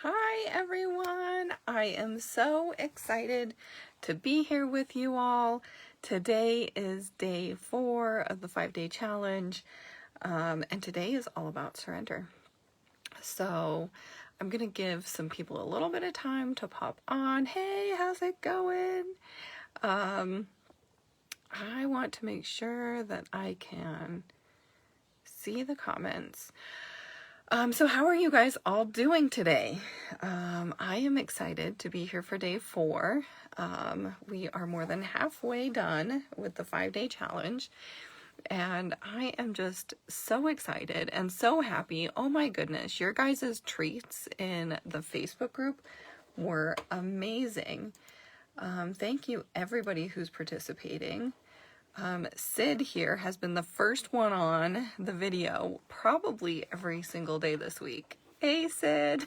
Hi everyone! I am so excited to be here with you all. Today is day 4 of the 5-day challenge, and today is all about surrender. So I'm going to give some people a little bit of time to pop on. Hey, how's it going? I want to make sure that I can see the comments. So how are you guys all doing today? I am excited to be here for day 4. We are more than halfway done with the 5-day challenge, and I am just so excited and so happy. Oh my goodness, your guys' treats in the Facebook group were amazing. Thank you everybody who's participating. Sid here has been the first one on the video probably every single day this week. Hey, Sid.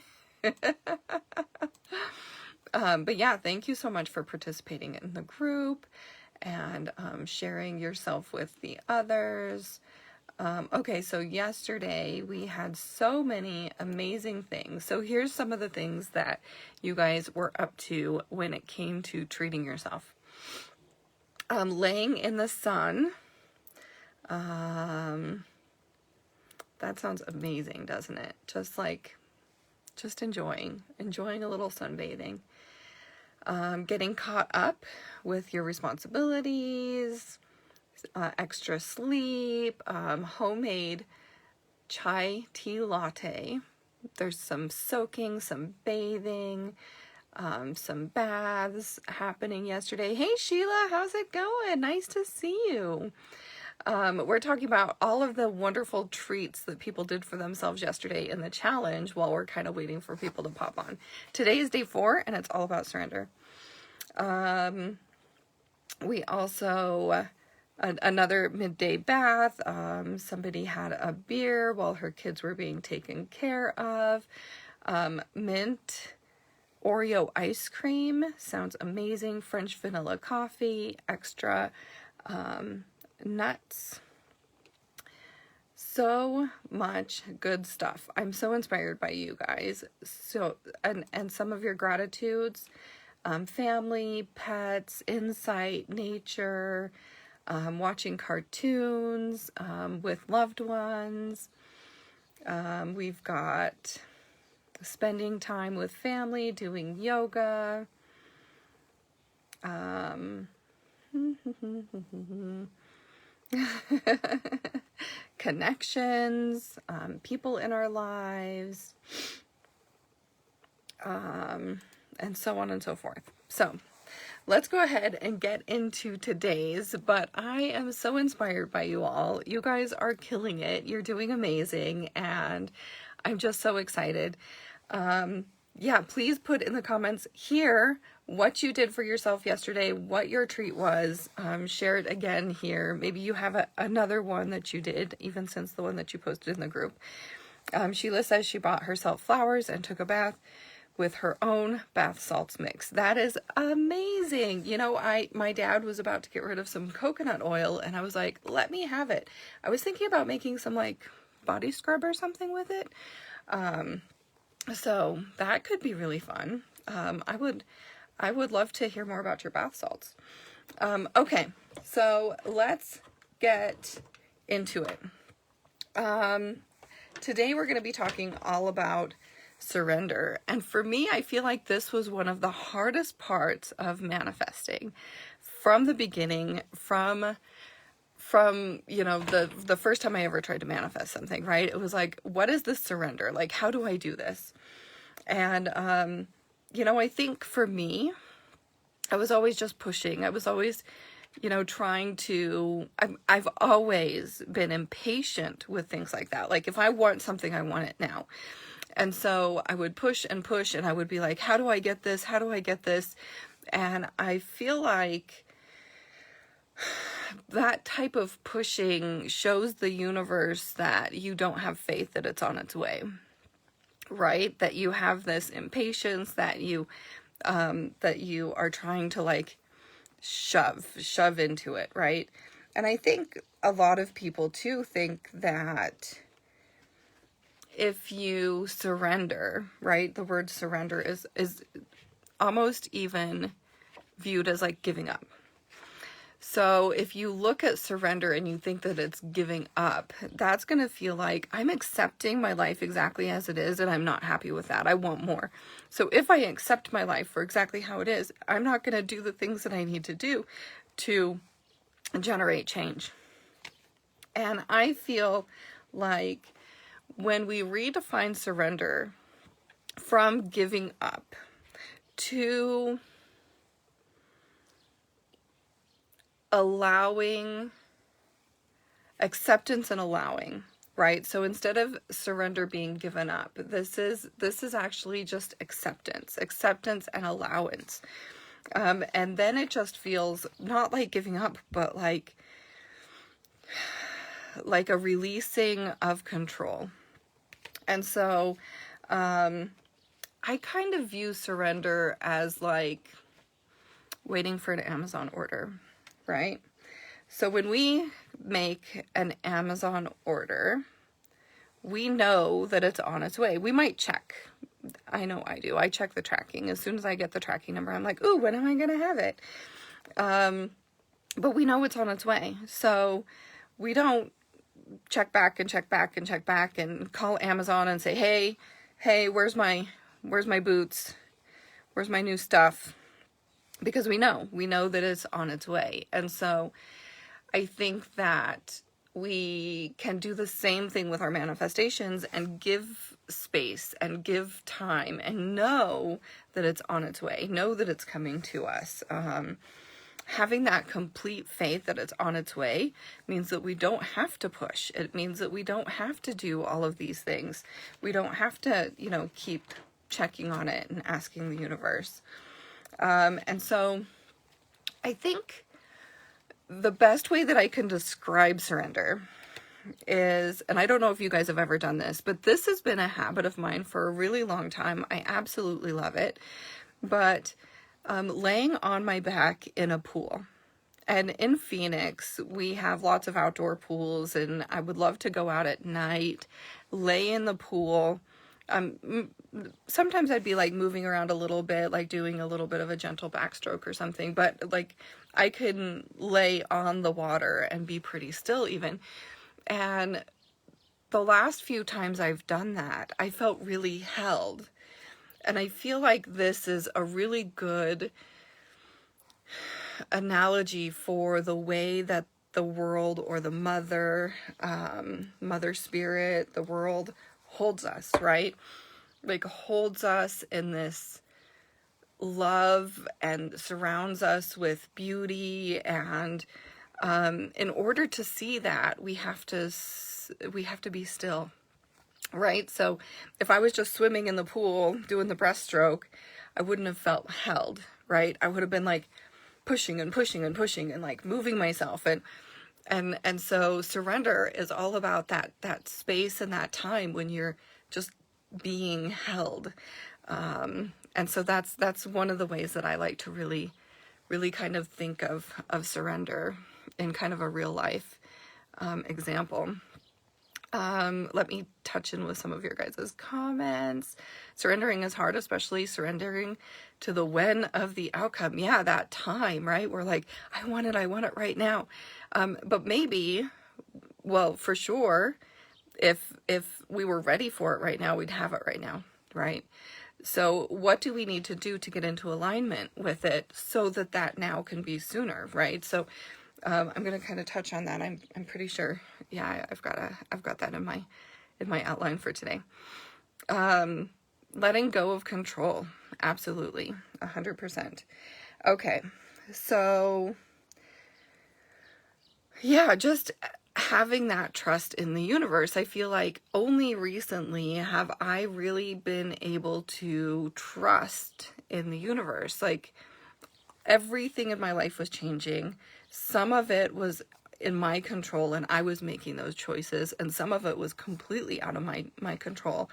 But yeah, thank you so much for participating in the group and sharing yourself with the others. Okay, so yesterday we had so many amazing things. So here's some of the things that you guys were up to when it came to treating yourself. Laying in the sun. That sounds amazing, doesn't it? Just enjoying a little sunbathing. Getting caught up with your responsibilities, extra sleep, homemade chai tea latte. There's some soaking, some bathing, some baths happening yesterday. Hey Sheila, how's it going? Nice to see you. We're talking about all of the wonderful treats that people did for themselves yesterday in the challenge while we're kind of waiting for people to pop on. Today is day 4 and it's all about surrender. We also, another midday bath. Somebody had a beer while her kids were being taken care of. Mint Oreo ice cream sounds amazing. French vanilla coffee, extra nuts. So much good stuff. I'm so inspired by you guys. So and some of your gratitudes, family, pets, insight, nature, watching cartoons with loved ones. We've got spending time with family, doing yoga, connections, people in our lives, and so on and so forth. So let's go ahead and get into today's, but I am so inspired by you all. You guys are killing it. You're doing amazing, and I'm just so excited. Yeah, please put in the comments here what you did for yourself yesterday, what your treat was. Share it again here. Maybe you have another one that you did, even since the one that you posted in the group. Sheila says she bought herself flowers and took a bath with her own bath salts mix. That is amazing. You know, my dad was about to get rid of some coconut oil, and I was like, let me have it. I was thinking about making some like body scrub or something with it. So that could be really fun. I would love to hear more about your bath salts. Okay, so let's get into it. Today we're going to be talking all about surrender. And for me, I feel like this was one of the hardest parts of manifesting from the beginning, from you know, the first time I ever tried to manifest something, right? It was like, what is this surrender? Like, how do I do this? And, you know, I think for me, I was always just pushing. I was always, you know, trying to, I've always been impatient with things like that. Like, if I want something, I want it now. And so I would push and push, and I would be like, how do I get this? How do I get this? And I feel like that type of pushing shows the universe that you don't have faith that it's on its way, right? That you have this impatience, that you are trying to like shove into it, right? And I think a lot of people too think that if you surrender, right? The word surrender is almost even viewed as like giving up. So if you look at surrender and you think that it's giving up, that's going to feel like I'm accepting my life exactly as it is, and I'm not happy with that. I want more. So if I accept my life for exactly how it is, I'm not going to do the things that I need to do to generate change. And I feel like when we redefine surrender from giving up to allowing, acceptance and allowing, right? So instead of surrender being given up, this is actually just acceptance and allowance. And then it just feels not like giving up, but like a releasing of control. And so I kind of view surrender as like waiting for an Amazon order, right? So when we make an Amazon order, we know that it's on its way. We might check. I know I do. I check the tracking. As soon as I get the tracking number, I'm like, ooh, when am I going to have it? But we know it's on its way. So we don't check back and call Amazon and say, hey, where's my boots? Where's my new stuff? Because we know that it's on its way. And so I think that we can do the same thing with our manifestations and give space and give time and know that it's on its way, know that it's coming to us. Having that complete faith that it's on its way means that we don't have to push. It means that we don't have to do all of these things. We don't have to, keep checking on it and asking the universe. And so I think the best way that I can describe surrender is, and I don't know if you guys have ever done this, but this has been a habit of mine for a really long time. I absolutely love it. But laying on my back in a pool. And in Phoenix, we have lots of outdoor pools, and I would love to go out at night, lay in the pool. Sometimes I'd be like moving around a little bit, like doing a little bit of a gentle backstroke or something, but like I can lay on the water and be pretty still even. And the last few times I've done that, I felt really held. And I feel like this is a really good analogy for the way that the world or the mother spirit, the world holds us, right? Like holds us in this love and surrounds us with beauty. And in order to see that, we have to be still. Right? So if I was just swimming in the pool doing the breaststroke, I wouldn't have felt held, right? I would have been like pushing and like moving myself. And so surrender is all about that space and that time when you're just being held. And so that's one of the ways that I like to really, really kind of think of surrender in kind of a real life example. Let me touch in with some of your guys' comments. Surrendering is hard, especially surrendering to the when of the outcome. Yeah, that time, right? We're like, I want it right now. But maybe, well, for sure, if we were ready for it right now, we'd have it right now, right? So what do we need to do to get into alignment with it so that now can be sooner, right? So I'm going to kind of touch on that. I'm pretty sure. Yeah, I've got that in my outline for today. Letting go of control. Absolutely. 100%. Okay. So yeah, just having that trust in the universe. I feel like only recently have I really been able to trust in the universe. Like everything in my life was changing. Some of it was in my control and I was making those choices, and some of it was completely out of my control.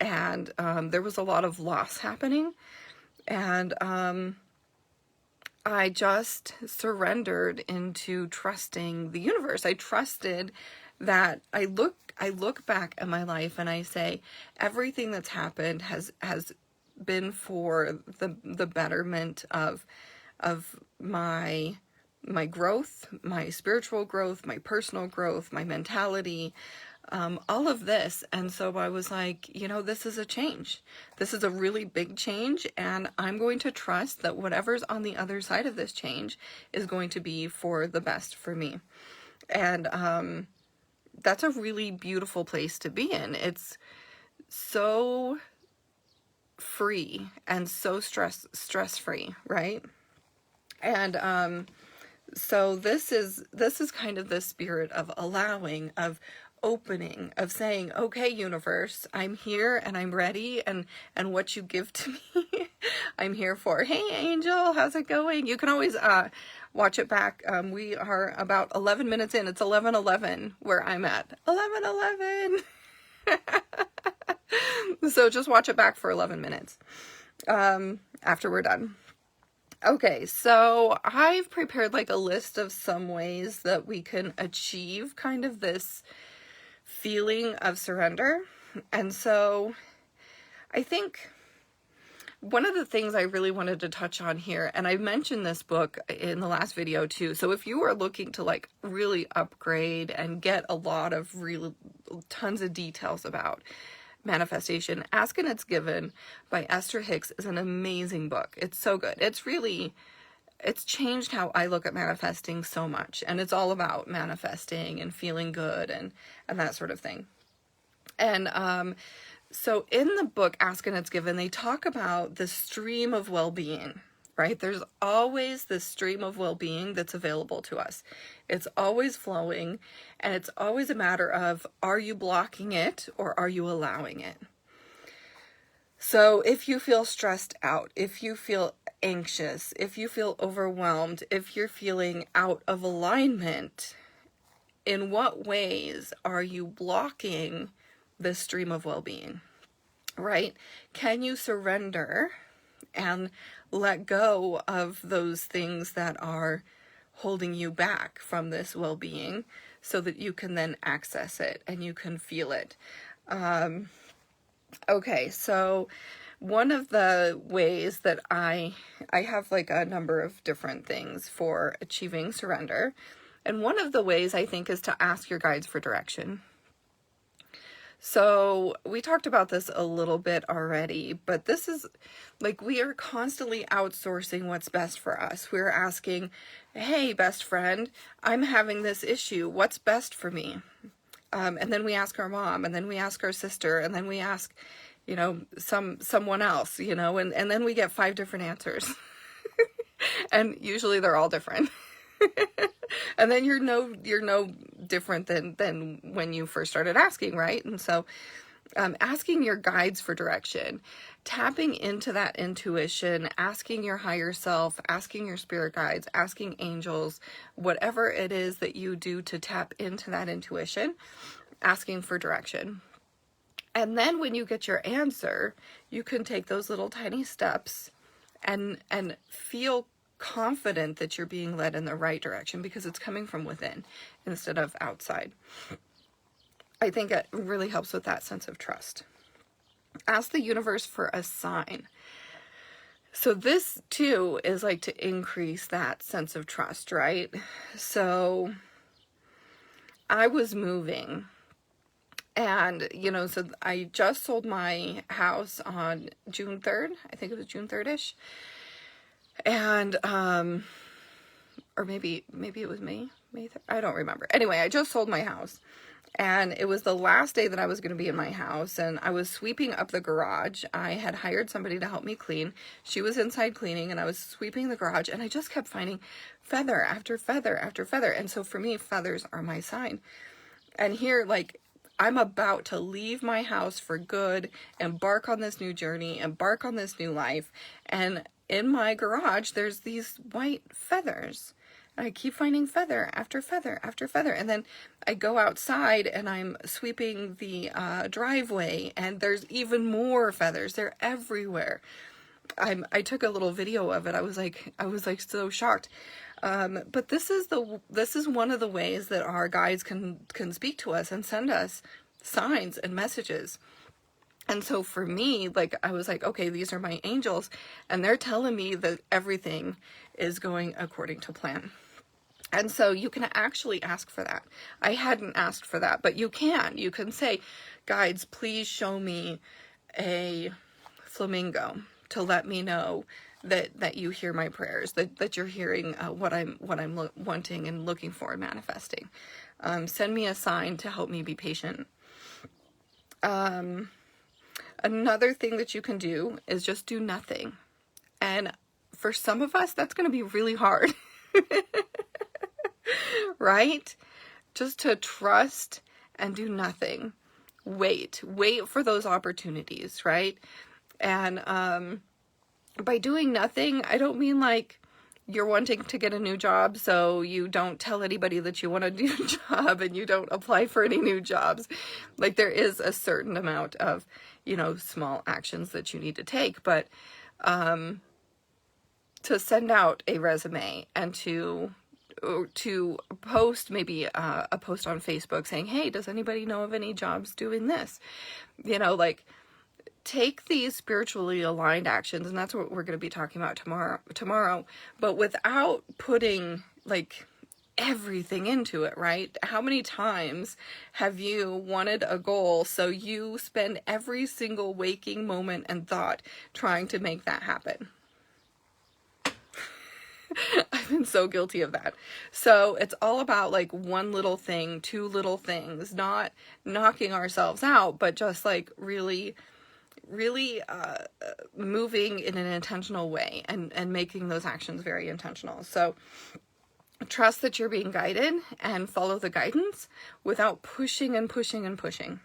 And there was a lot of loss happening, and I just surrendered into trusting the universe. I trusted that I I look back at my life and I say, everything that's happened has been for the betterment of my growth, my spiritual growth, my personal growth, my mentality, all of this. And so I was like, you know, this is a change. This is a really big change, and I'm going to trust that whatever's on the other side of this change is going to be for the best for me. And that's a really beautiful place to be in. It's so free and so stress-free, right? And so this is kind of the spirit of allowing, of opening, of saying, okay, universe, I'm here and I'm ready, and what you give to me, I'm here for. Hey, Angel, how's it going? You can always watch it back. We are about 11 minutes in. It's 11:11 where I'm at. 11:11. So just watch it back for 11 minutes after we're done. Okay, so I've prepared like a list of some ways that we can achieve kind of this feeling of surrender. And so I think one of the things I really wanted to touch on here, and I mentioned this book in the last video too, so if you are looking to like really upgrade and get a lot of tons of details about manifestation, Ask and It's Given by Esther Hicks is an amazing book. It's so good. It's changed how I look at manifesting so much, and it's all about manifesting and feeling good and that sort of thing. And so in the book Ask and It's Given, they talk about the stream of well-being, right? There's always this stream of well-being that's available to us. It's always flowing, and it's always a matter of, are you blocking it or are you allowing it? So if you feel stressed out, if you feel anxious, if you feel overwhelmed, if you're feeling out of alignment, in what ways are you blocking this stream of well-being, right? Can you surrender and let go of those things that are holding you back from this well-being so that you can then access it and you can feel it? Okay, so one of the ways that I have like a number of different things for achieving surrender. And one of the ways I think is to ask your guides for direction. So we talked about this a little bit already, but this is like, we are constantly outsourcing what's best for us. We're asking, hey, best friend, I'm having this issue. What's best for me? And then we ask our mom, and then we ask our sister, and then we ask, you know, someone else, you know, and then we get 5 different answers. And usually they're all different. And then you're no different than when you first started asking, right? And so asking your guides for direction, tapping into that intuition, asking your higher self, asking your spirit guides, asking angels, whatever it is that you do to tap into that intuition, asking for direction. And then when you get your answer, you can take those little tiny steps and feel confident that you're being led in the right direction because it's coming from within instead of outside. I think it really helps with that sense of trust. Ask the universe for a sign. So this too is like to increase that sense of trust, right? So I was moving, and, you know, so I just sold my house on June 3rd. I think it was June 3rd-ish. And, or maybe it was May 3rd. I don't remember. Anyway, I just sold my house, and it was the last day that I was going to be in my house, and I was sweeping up the garage. I had hired somebody to help me clean. She was inside cleaning, and I was sweeping the garage, and I just kept finding feather after feather after feather. And so for me, feathers are my sign. And here, like, I'm about to leave my house for good, embark on this new journey, embark on this new life, and in my garage, there's these white feathers. I keep finding feather after feather after feather. And then I go outside and I'm sweeping the driveway, and there's even more feathers. They're everywhere. I took a little video of it. I was like so shocked. But this is one of the ways that our guides can speak to us and send us signs and messages. And so for me, like, I was like, okay, these are my angels, and they're telling me that everything is going according to plan. And so you can actually ask for that. I hadn't asked for that, but you can. You can say, guides, please show me a flamingo to let me know that you hear my prayers, that you're hearing what I'm wanting and looking for and manifesting. Send me a sign to help me be patient. Another thing that you can do is just do nothing. And for some of us, that's going to be really hard. Right? Just to trust and do nothing. Wait for those opportunities, right? And by doing nothing, I don't mean like you're wanting to get a new job, so you don't tell anybody that you want a new job and you don't apply for any new jobs. Like, there is a certain amount of, small actions that you need to take, but to send out a resume and to post maybe a post on Facebook saying, hey, does anybody know of any jobs doing this? Like, take these spiritually aligned actions, and that's what we're going to be talking about tomorrow, but without putting like everything into it, right? How many times have you wanted a goal, so you spend every single waking moment and thought trying to make that happen? I've been so guilty of that. So it's all about like one little thing, two little things, not knocking ourselves out, but just like really moving in an intentional way and making those actions very intentional. So trust that you're being guided and follow the guidance without pushing and pushing and pushing.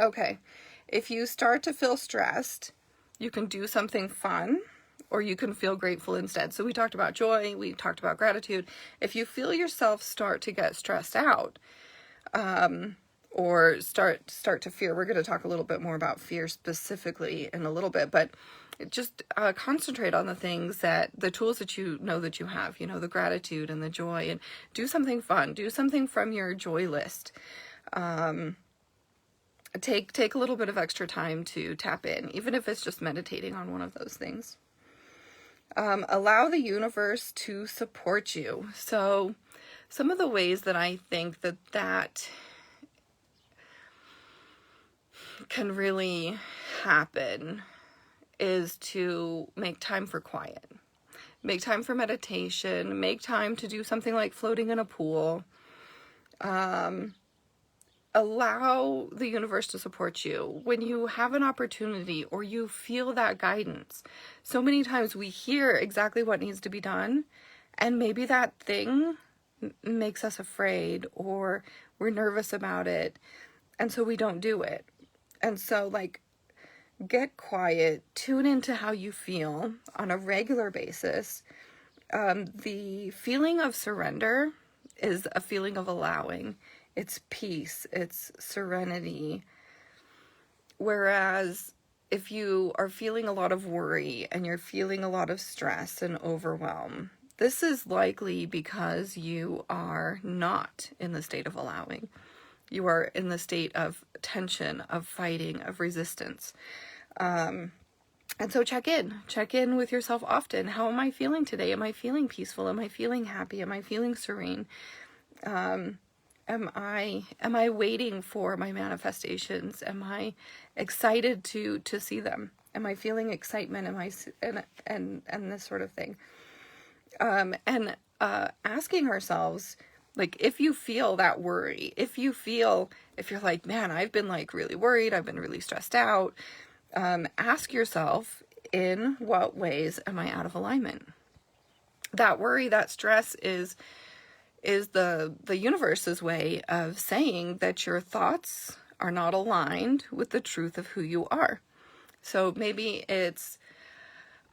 Okay, if you start to feel stressed, you can do something fun, or you can feel grateful instead. So we talked about joy, we talked about gratitude. If you feel yourself start to get stressed out, or start to fear, we're going to talk a little bit more about fear specifically in a little bit, but just concentrate on the things the tools that you have, the gratitude and the joy, and do something fun, do something from your joy list. Take a little bit of extra time to tap in, even if it's just meditating on one of those things. Allow the universe to support you. So some of the ways that I think that can really happen is to make time for quiet, make time for meditation, make time to do something like floating in a pool. Allow the universe to support you when you have an opportunity or you feel that guidance. So many times we hear exactly what needs to be done, and maybe that thing makes us afraid or we're nervous about it, and so we don't do it. And so, like, get quiet, tune into how you feel on a regular basis. The feeling of surrender is a feeling of allowing. It's peace, it's serenity. Whereas if you are feeling a lot of worry and you're feeling a lot of stress and overwhelm, this is likely because you are not in the state of allowing. You are in the state of tension, of fighting, of resistance. And so check in with yourself often. How am I feeling today? Am I feeling peaceful? Am I feeling happy? Am I feeling serene? Am I waiting for my manifestations? Am I excited to see them? Am I feeling excitement? And this sort of thing. Asking ourselves, like, if you feel that worry, if you're like, man, I've been like really worried, I've been really stressed out, ask yourself, in what ways am I out of alignment? That worry, that stress is the universe's way of saying that your thoughts are not aligned with the truth of who you are. So maybe it's,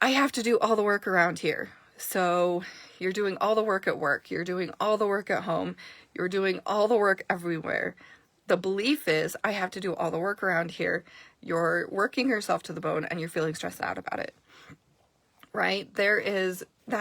I have to do all the work around here. So you're doing all the work at work, you're doing all the work at home, you're doing all the work everywhere. The belief is, I have to do all the work around here. You're working yourself to the bone and you're feeling stressed out about it, right? That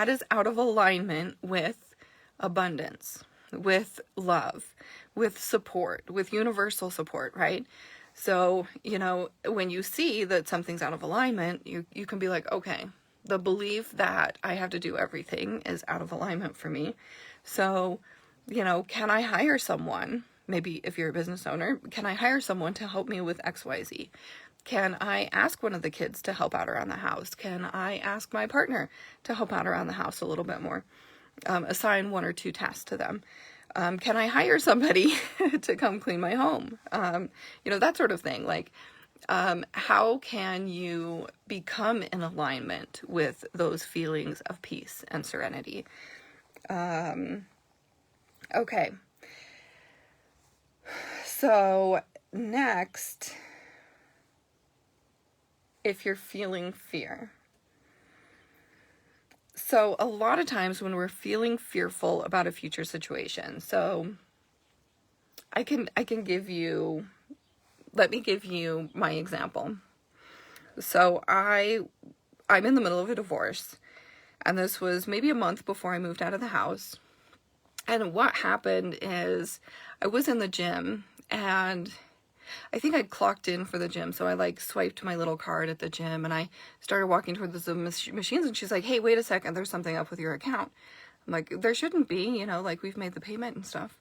is out of alignment with abundance, with love, with support, with universal support, right? So, you know, when you see that something's out of alignment, you can be like, okay, the belief that I have to do everything is out of alignment for me. So, you know, can I hire someone? Maybe if you're a business owner, can I hire someone to help me with XYZ? Can I ask one of the kids to help out around the house? Can I ask my partner to help out around the house a little bit more? Assign 1 or 2 tasks to them. Can I hire somebody to come clean my home? You know, that sort of thing. Like, how can you become in alignment with those feelings of peace and serenity? Okay. So next, if you're feeling fear. So a lot of times when we're feeling fearful about a future situation, so I can give you, let me give you my example. So I'm in the middle of a divorce, and this was maybe a month before I moved out of the house. And what happened is I was in the gym, and I think I'd clocked in for the gym. So I like swiped my little card at the gym, and I started walking towards the machines, and she's like, hey, wait a second, there's something up with your account. I'm like, there shouldn't be, you know, like we've made the payment and stuff.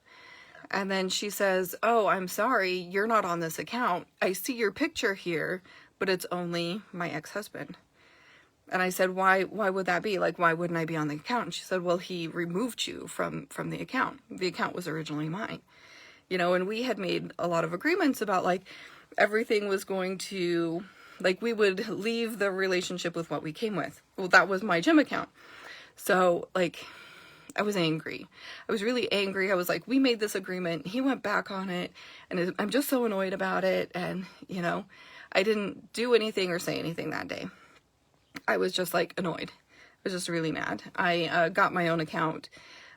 And then she says, oh, I'm sorry, you're not on this account. I see your picture here, but it's only my ex-husband. And I said, why would that be? Like, why wouldn't I be on the account? And she said, well, he removed you from the account. The account was originally mine. You know, and we had made a lot of agreements about, like, everything was going to, like, we would leave the relationship with what we came with. Well, that was my gym account. So, like, I was angry. I was really angry. I was like, we made this agreement. He went back on it, and I'm just so annoyed about it. And, you know, I didn't do anything or say anything that day. I was just, like, annoyed. I was just really mad. I got my own account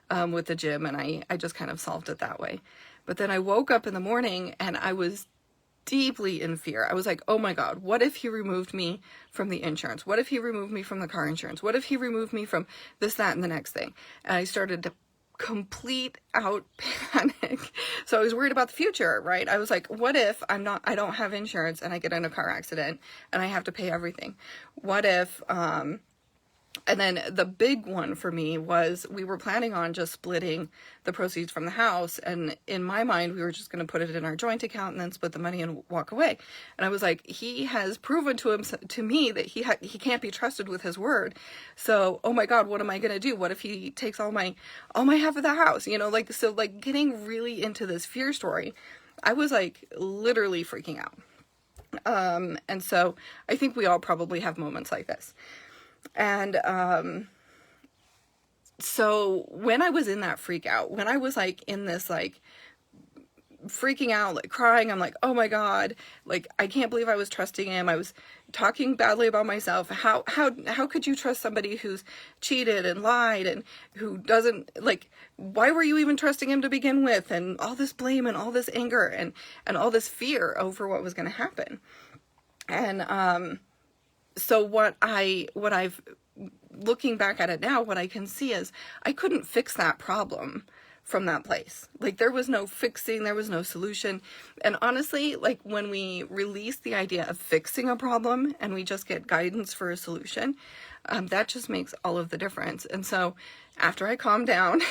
with the gym, and I just kind of solved it that way. But then I woke up in the morning, and I was deeply in fear. I was like, oh my God, what if he removed me from the insurance? What if he removed me from the car insurance? What if he removed me from this, that, and the next thing? And I started to complete out panic. So I was worried about the future, right? I was like, what if I don't have insurance and I get in a car accident and I have to pay everything? What if, and then the big one for me was we were planning on just splitting the proceeds from the house. And in my mind, we were just going to put it in our joint account and then split the money and walk away. And I was like, he has proven to me that he can't be trusted with his word. So, oh my God, what am I going to do? What if he takes all my half of the house? You know, like, so like getting really into this fear story, I was like literally freaking out. And so I think we all probably have moments like this. And, so when I was in that freak out, when I was like in this, like freaking out, like crying, I'm like, oh my God, like, I can't believe I was trusting him. I was talking badly about myself. How could you trust somebody who's cheated and lied and who doesn't, like, why were you even trusting him to begin with? And all this blame and all this anger and all this fear over what was going to happen. And, so what I've looking back at it now, what I can see is I couldn't fix that problem from that place. Like, there was no fixing, there was no solution. And honestly, like, when we release the idea of fixing a problem and we just get guidance for a solution, that just makes all of the difference. And so after I calmed down,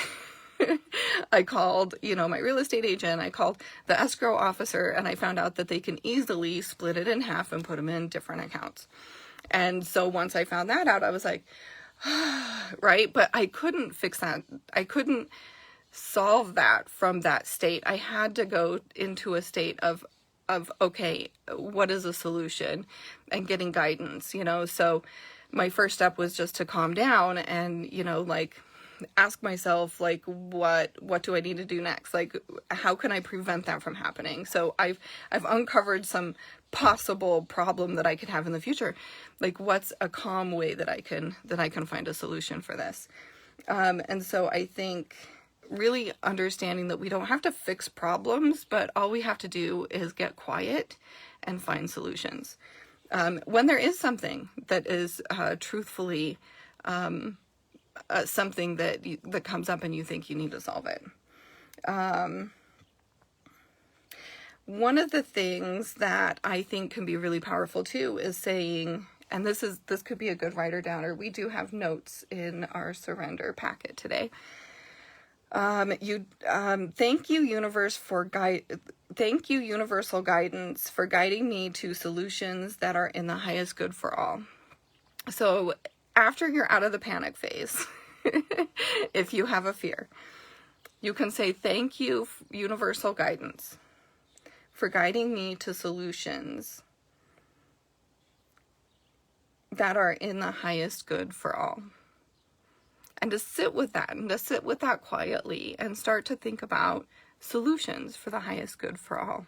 I called, you know, my real estate agent, I called the escrow officer, and I found out that they can easily split it in half and put them in different accounts. And so once I found that out, I was like, right? But I couldn't fix that. I couldn't solve that from that state. I had to go into a state of okay, what is a solution, and getting guidance, you know? So my first step was just to calm down and, you know, like, ask myself, like, what do I need to do next? Like, how can I prevent that from happening? So I've uncovered some possible problem that I could have in the future. Like, what's a calm way that I can find a solution for this? And so I think really understanding that we don't have to fix problems, but all we have to do is get quiet and find solutions. When there is something that is truthfully something that comes up and you think you need to solve it. one of the things that I think can be really powerful too is saying, and this could be a good writer downer. We do have notes in our surrender packet today. Thank you, thank you, universal guidance, for guiding me to solutions that are in the highest good for all. So after you're out of the panic phase, if you have a fear, you can say, thank you, universal guidance, for guiding me to solutions that are in the highest good for all. And to sit with that, and to sit with that quietly, and start to think about solutions for the highest good for all.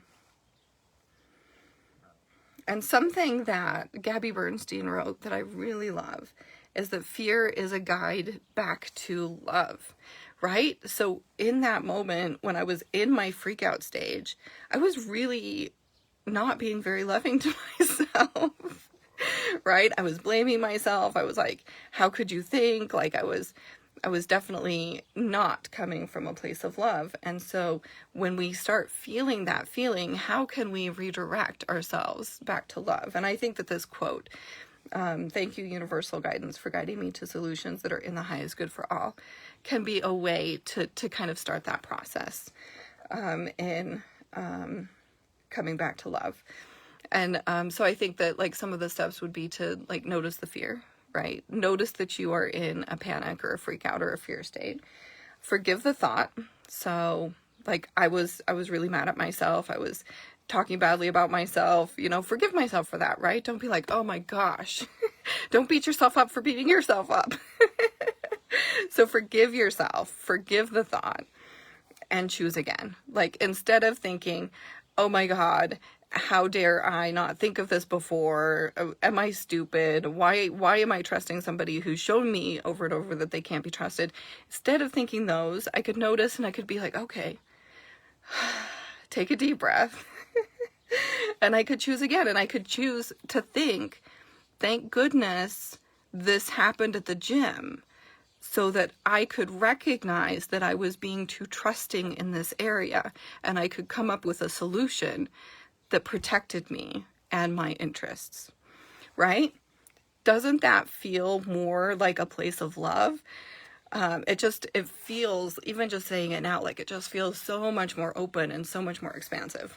And something that Gabby Bernstein wrote that I really love is that fear is a guide back to love, right? So in that moment, when I was in my freak out stage, I was really not being very loving to myself. Right? I was blaming myself. I was like, how could you think? Like I was definitely not coming from a place of love. And so when we start feeling that feeling, how can we redirect ourselves back to love? And I think that this quote, thank you, universal guidance, for guiding me to solutions that are in the highest good for all, can be a way to kind of start that process in coming back to love. And so I think that like some of the steps would be to like notice the fear, right? Notice that you are in a panic or a freak out or a fear state. Forgive the thought. So like I was really mad at myself. I was talking badly about myself, forgive myself for that, right? Don't be like, oh my gosh, don't beat yourself up for beating yourself up. So forgive yourself, forgive the thought, and choose again. Like instead of thinking, oh my God, how dare I not think of this before? Am I stupid? Why am I trusting somebody who's shown me over and over that they can't be trusted? Instead of thinking those, I could notice and I could be like, okay, take a deep breath. And I could choose again, and I could choose to think, thank goodness this happened at the gym, so that I could recognize that I was being too trusting in this area, and I could come up with a solution that protected me and my interests, right? Doesn't that feel more like a place of love? It feels, even just saying it now, like it just feels so much more open and so much more expansive.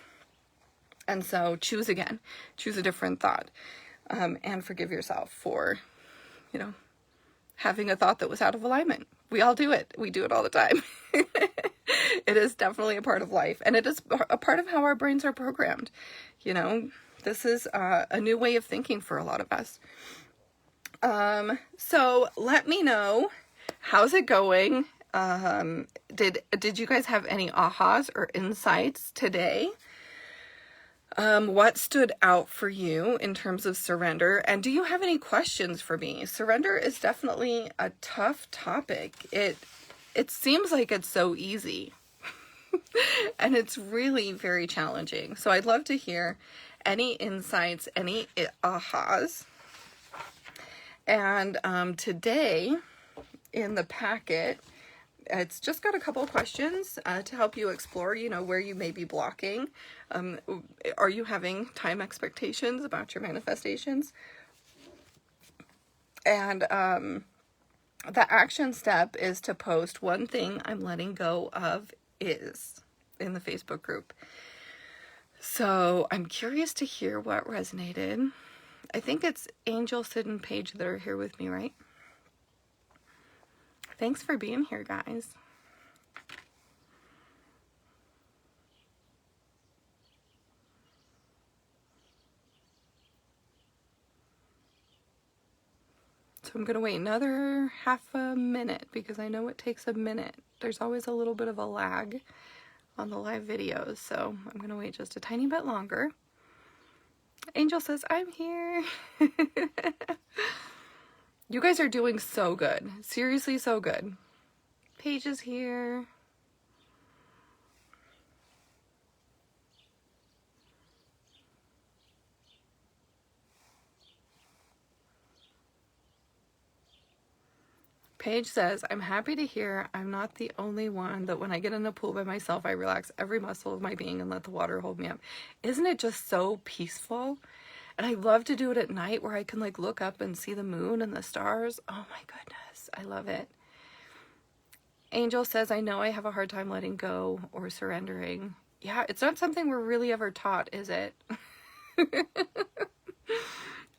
And so choose again, choose a different thought, and forgive yourself for, having a thought that was out of alignment. We all do it. We do it all the time. It is definitely a part of life, and it is a part of how our brains are programmed. This is a new way of thinking for a lot of us. So let me know, how's it going? Did you guys have any ahas or insights today? What stood out for you in terms of surrender? And do you have any questions for me? Surrender is definitely a tough topic. It seems like it's so easy. And it's really very challenging. So I'd love to hear any insights, any ahas. And today in the packet, it's just got a couple of questions to help you explore, where you may be blocking. Are you having time expectations about your manifestations? And the action step is to post one thing I'm letting go of is in the Facebook group. So I'm curious to hear what resonated. I think it's Angel, Sid, and Paige that are here with me, right? Thanks for being here, guys. So I'm going to wait another half a minute because I know it takes a minute. There's always a little bit of a lag on the live videos, so I'm going to wait just a tiny bit longer. Angel says, I'm here. You guys are doing so good. Seriously, so good. Paige is here. Paige says, I'm happy to hear I'm not the only one that when I get in a pool by myself, I relax every muscle of my being and let the water hold me up. Isn't it just so peaceful? And I love to do it at night where I can like look up and see the moon and the stars. Oh my goodness, I love it. Angel says, I know I have a hard time letting go or surrendering. Yeah, it's not something we're really ever taught, is it?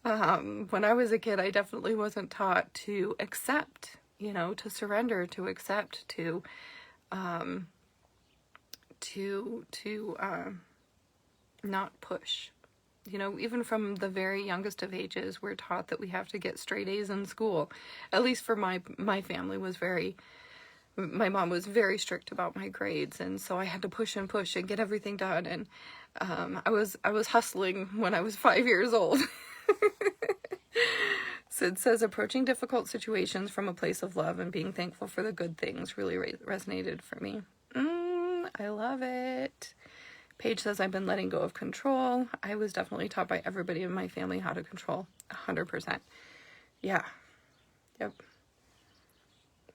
When I was a kid, I definitely wasn't taught to accept, you know, to surrender, to accept, to not push. You know, even from the very youngest of ages, we're taught that we have to get straight A's in school. At least for my family was very, my mom was very strict about my grades, and so I had to push and push and get everything done. And I was hustling when I was 5 years old. Sid says, approaching difficult situations from a place of love and being thankful for the good things really resonated for me. I love it. Paige says, I've been letting go of control. I was definitely taught by everybody in my family how to control. 100%. Yeah. Yep.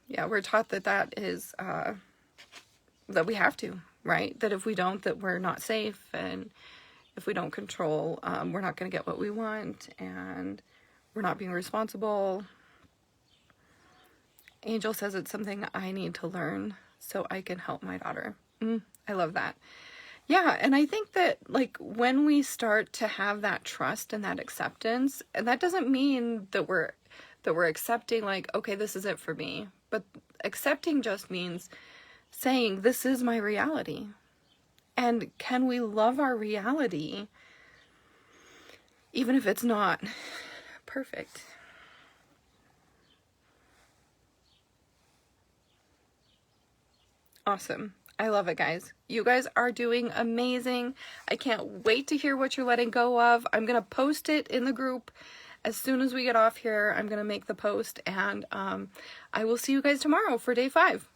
Yeah, we're taught that is, that we have to, right? That if we don't, that we're not safe, and if we don't control, we're not going to get what we want, and we're not being responsible. Angel says it's something I need to learn so I can help my daughter. I love that. Yeah, and I think that, like, when we start to have that trust and that acceptance, and that doesn't mean that we're accepting, like, okay, this is it for me. But accepting just means saying, this is my reality. And can we love our reality even if it's not perfect? Awesome. I love it, guys. You guys are doing amazing. I can't wait to hear what you're letting go of. I'm going to post it in the group. As soon as we get off here, I'm going to make the post, and I will see you guys tomorrow for day 5.